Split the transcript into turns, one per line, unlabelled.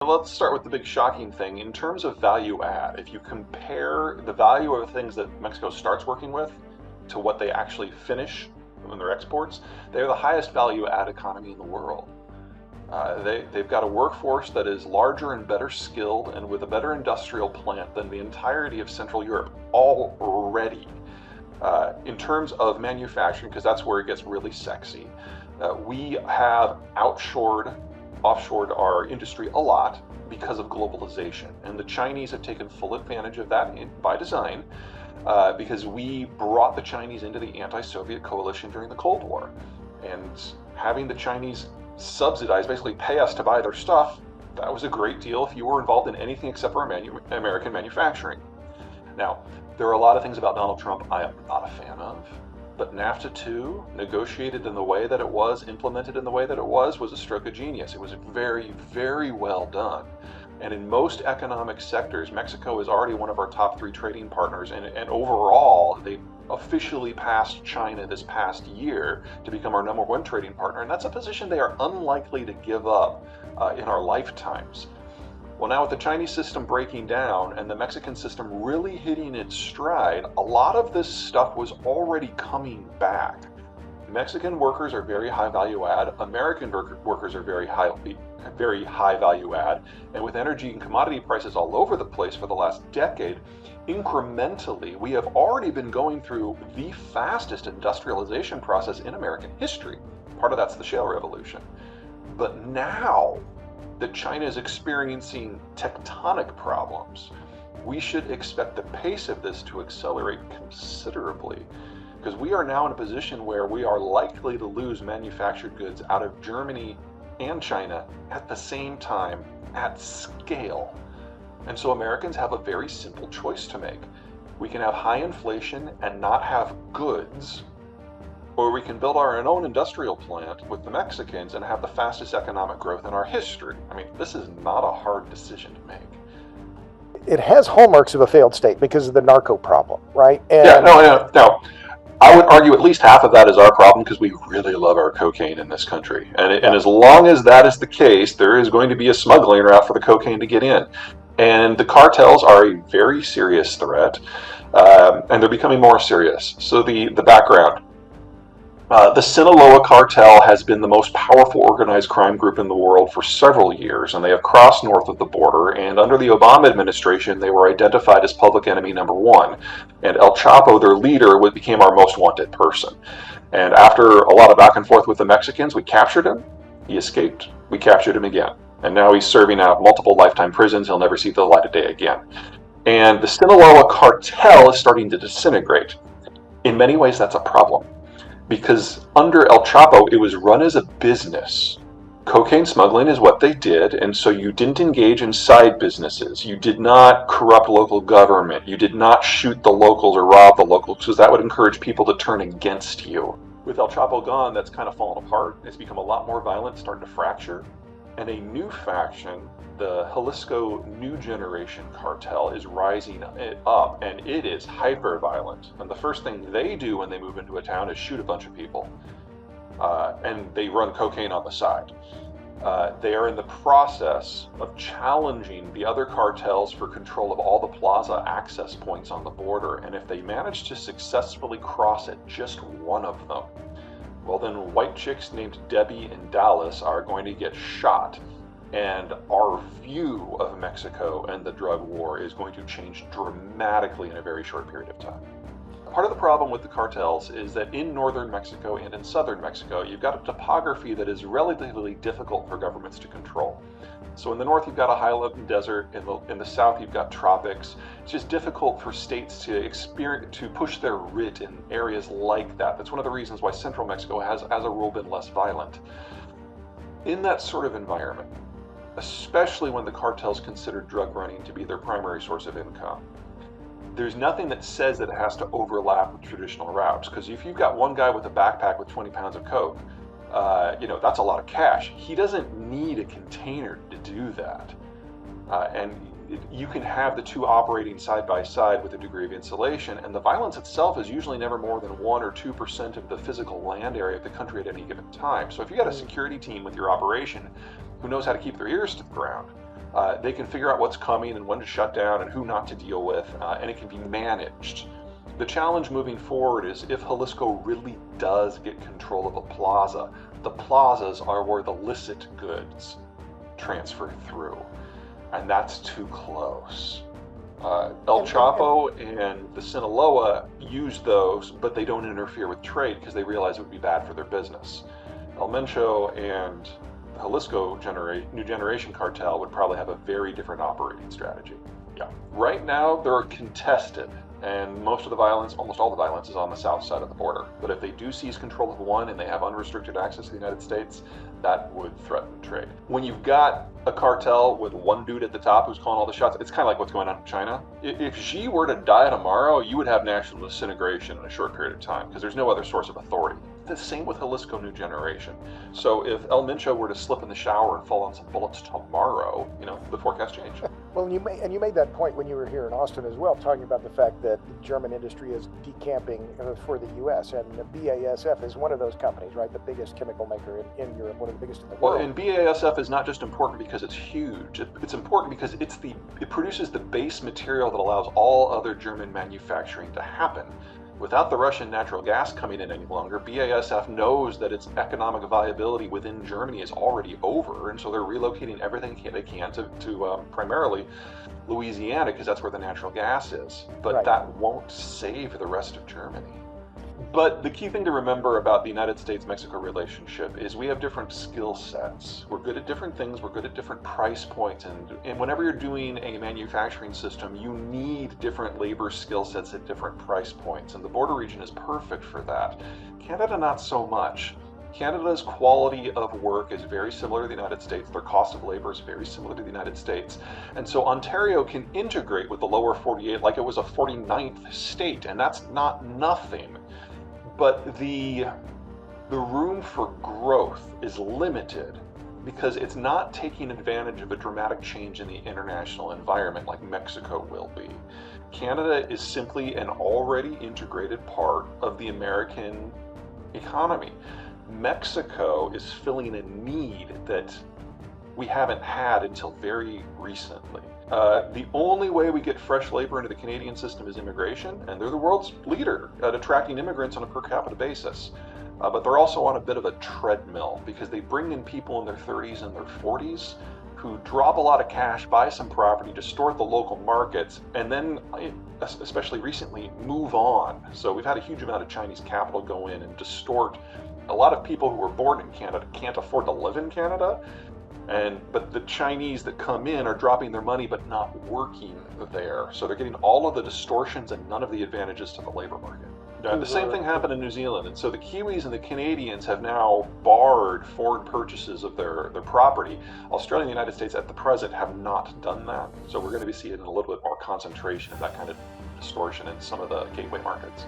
Let's start with the big shocking thing. In terms of value add, if you compare the value of the things that Mexico starts working with to what they actually finish in their exports, they're the highest value add economy in the world. They've got a workforce that is larger and better skilled and with a better industrial plant than the entirety of Central Europe already. In terms of manufacturing, because that's where it gets really sexy, we have offshored our industry a lot because of globalization. And the Chinese have taken full advantage of that by design, because we brought the Chinese into the anti-Soviet coalition during the Cold War. And having the Chinese subsidize, basically pay us to buy their stuff, that was a great deal if you were involved in anything except for American manufacturing. Now, there are a lot of things about Donald Trump I am not a fan of, but NAFTA 2, negotiated in the way that it was, implemented in the way that it was a stroke of genius. It was very, very well done. And in most economic sectors, Mexico is already one of our top 3 trading partners, and overall, they officially passed China this past year to become our #1 trading partner, and that's a position they are unlikely to give up in our lifetimes. Well, now with the Chinese system breaking down and the Mexican system really hitting its stride, a lot of this stuff was already coming back. Mexican workers are very high value add, American workers are very high value add, and with energy and commodity prices all over the place for the last decade, incrementally, we have already been going through the fastest industrialization process in American history. Part of that's the shale revolution. But now that China is experiencing tectonic problems, we should expect the pace of this to accelerate considerably, because we are now in a position where we are likely to lose manufactured goods out of Germany and China at the same time at scale. And so Americans have a very simple choice to make. We can have high inflation and not have goods, or we can build our own industrial plant with the Mexicans and have the fastest economic growth in our history. I mean, this is not a hard decision to make.
It has hallmarks of a failed state because of the narco problem, right?
No. I would argue at least half of that is our problem, because we really love our cocaine in this country. And as long as that is the case, there is going to be a smuggling route for the cocaine to get in. And the cartels are a very serious threat, and they're becoming more serious. So the background. The Sinaloa cartel has been the most powerful organized crime group in the world for several years, and they have crossed north of the border, and under the Obama administration, they were identified as public enemy #1. And El Chapo, their leader, became our most wanted person. And after a lot of back and forth with the Mexicans, we captured him, he escaped, we captured him again. And now he's serving out multiple lifetime prisons, he'll never see the light of day again. And the Sinaloa cartel is starting to disintegrate. In many ways, that's a problem, because under El Chapo, it was run as a business. Cocaine smuggling is what they did, and so you didn't engage in side businesses. You did not corrupt local government. You did not shoot the locals or rob the locals, because that would encourage people to turn against you. With El Chapo gone, that's kind of fallen apart. It's become a lot more violent, starting to fracture. And a new faction, the Jalisco New Generation cartel, is rising up, and it is hyper-violent. And the first thing they do when they move into a town is shoot a bunch of people. And they run cocaine on the side. They are in the process of challenging the other cartels for control of all the plaza access points on the border, and if they manage to successfully cross at just one of them, well, then white chicks named Debbie and Dallas are going to get shot, and our view of Mexico and the drug war is going to change dramatically in a very short period of time. Part of the problem with the cartels is that in northern Mexico and in southern Mexico, you've got a topography that is relatively difficult for governments to control. So in the north, you've got a highland desert. In the south, you've got tropics. It's just difficult for states to push their writ in areas like that. That's one of the reasons why central Mexico has, as a rule, been less violent. In that sort of environment, especially when the cartels consider drug running to be their primary source of income, there's nothing that says that it has to overlap with traditional routes. Because if you've got one guy with a backpack with 20 pounds of coke, that's a lot of cash. He doesn't need a container to do that. And you can have the two operating side by side with a degree of insulation, and the violence itself is usually never more than 1 or 2% of the physical land area of the country at any given time. So if you got a security team with your operation who knows how to keep their ears to the ground, They can figure out what's coming and when to shut down and who not to deal with, and it can be managed. The challenge moving forward is if Jalisco really does get control of a plaza, the plazas are where the licit goods transfer through, and that's too close. El Chapo and the Sinaloa use those, but they don't interfere with trade because they realize it would be bad for their business. El Mencho and the Jalisco New Generation cartel would probably have a very different operating strategy. Yeah. Right now, they're contested, and most of the violence, almost all the violence, is on the south side of the border. But if they do seize control of one and they have unrestricted access to the United States, that would threaten trade. When you've got a cartel with one dude at the top who's calling all the shots, it's kind of like what's going on in China. If Xi were to die tomorrow, you would have national disintegration in a short period of time because there's no other source of authority. The same with Jalisco New Generation. So if El Mencho were to slip in the shower and fall on some bullets tomorrow, the forecast changed.
Well, you made that point when you were here in Austin as well, talking about the fact that the German industry is decamping for the U.S. and the BASF is one of those companies, right? The biggest chemical maker in Europe, one of the biggest in the world.
Well, and BASF is not just important because it's huge. It's important because it produces the base material that allows all other German manufacturing to happen. Without the Russian natural gas coming in any longer, BASF knows that its economic viability within Germany is already over, and so they're relocating everything they can to primarily Louisiana because that's where the natural gas is. But
Right.
that won't save the rest of Germany. But the key thing to remember about the United States-Mexico relationship is we have different skill sets. We're good at different things, we're good at different price points, and whenever you're doing a manufacturing system, you need different labor skill sets at different price points, and the border region is perfect for that. Canada, not so much. Canada's quality of work is very similar to the United States. Their cost of labor is very similar to the United States. And so Ontario can integrate with the lower 48 like it was a 49th state, and that's not nothing. But the room for growth is limited because it's not taking advantage of a dramatic change in the international environment like Mexico will be. Canada is simply an already integrated part of the American economy. Mexico is filling a need that we haven't had until very recently. The only way we get fresh labor into the Canadian system is immigration, and they're the world's leader at attracting immigrants on a per capita basis. But they're also on a bit of a treadmill because they bring in people in their 30s and their 40s who drop a lot of cash, buy some property, distort the local markets, and then, especially recently, move on. So we've had a huge amount of Chinese capital go in and distort. A lot of people who were born in Canada can't afford to live in Canada. But the Chinese that come in are dropping their money but not working there. So they're getting all of the distortions and none of the advantages to the labor market. The same thing happened in New Zealand. And so the Kiwis and the Canadians have now barred foreign purchases of their property. Australia and the United States at the present have not done that. So we're going to be seeing a little bit more concentration of that kind of distortion in some of the gateway markets.